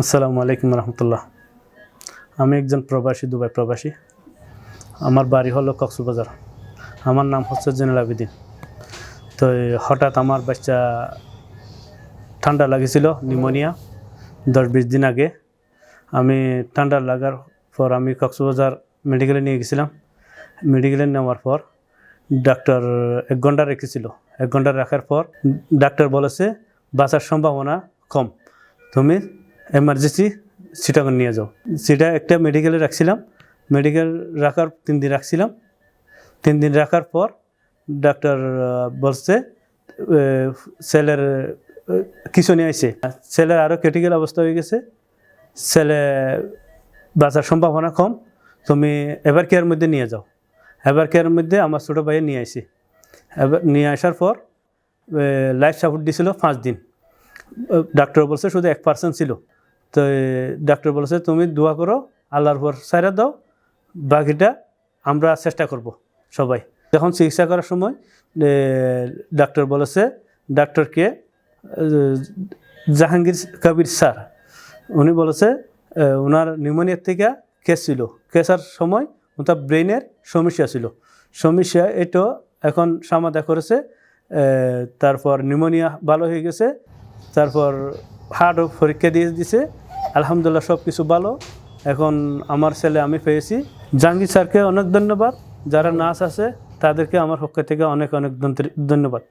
আসসালামু আলাইকুম রহমতুল্লাহ। আমি একজন প্রবাসী, দুবাই প্রবাসী। আমার বাড়ি হলো কক্সবাজার। আমার নাম হচ্ছে জেনুল আবেদিন। তো হঠাৎ আমার বাচ্চা ঠান্ডা লাগেছিল, নিউমোনিয়া 10-20 দিন আগে। আমি ঠান্ডা লাগার পর আমি কক্সবাজার মেডিকেলে নিয়ে গেছিলাম। মেডিকেলে নেওয়ার পর ডাক্তার 1 ঘন্টা রেখেছিল। 1 ঘন্টা রাখার পর ডাক্তার বলেছে বাঁচার সম্ভাবনা কম, তুমি এমার্জেন্সি চিটাগং নিয়ে যাও। সেটা একটা মেডিকেলে রাখছিলাম। মেডিকেল রাখার 3 দিন রাখছিলাম। 3 দিন রাখার পর ডাক্তার বলছে ছেলের কিছু নিয়ে আসে, ছেলের আরও ক্রিটিক্যাল অবস্থা হয়ে গেছে, ছেলে বাঁচার সম্ভাবনা কম, তুমি এভার কেয়ার মধ্যে নিয়ে যাও। এভার কেয়ারের মধ্যে আমার ছোটো ভাইয়ে নিয়ে আসি। এবার নিয়ে আসার পর লাইফ সাপোর্ট দিয়েছিল 5 দিন। ডাক্তার বলছে শুধু 1% ছিল। তো ডাক্তার বলেছে তুমি দোয়া করো, আল্লাহর উপর ছাইরা দাও, বাকিটা আমরা চেষ্টা করব সবাই। যখন চিকিৎসা করার সময় ডাক্তার বলেছে, ডাক্তারকে জাহাঙ্গীর কবির স্যার, উনি বলেছে ওনার নিউমোনিয়ার থেকে কেস ছিল, কেসার সময় ওনার ব্রেনের সমস্যা ছিল, সমস্যা এটা এখন সমাধা করেছে। তারপর নিউমোনিয়া ভালো হয়ে গেছে। তারপর হার্টও পরীক্ষা দিয়ে দিছে, আলহামদুলিল্লাহ সব কিছু ভালো। এখন আমার ছেলে আমি পেয়েছি। জাহাঙ্গীর স্যারকে অনেক ধন্যবাদ, যারা নার্স আছে তাদেরকে আমার পক্ষ থেকে অনেক অনেক ধন্যবাদ।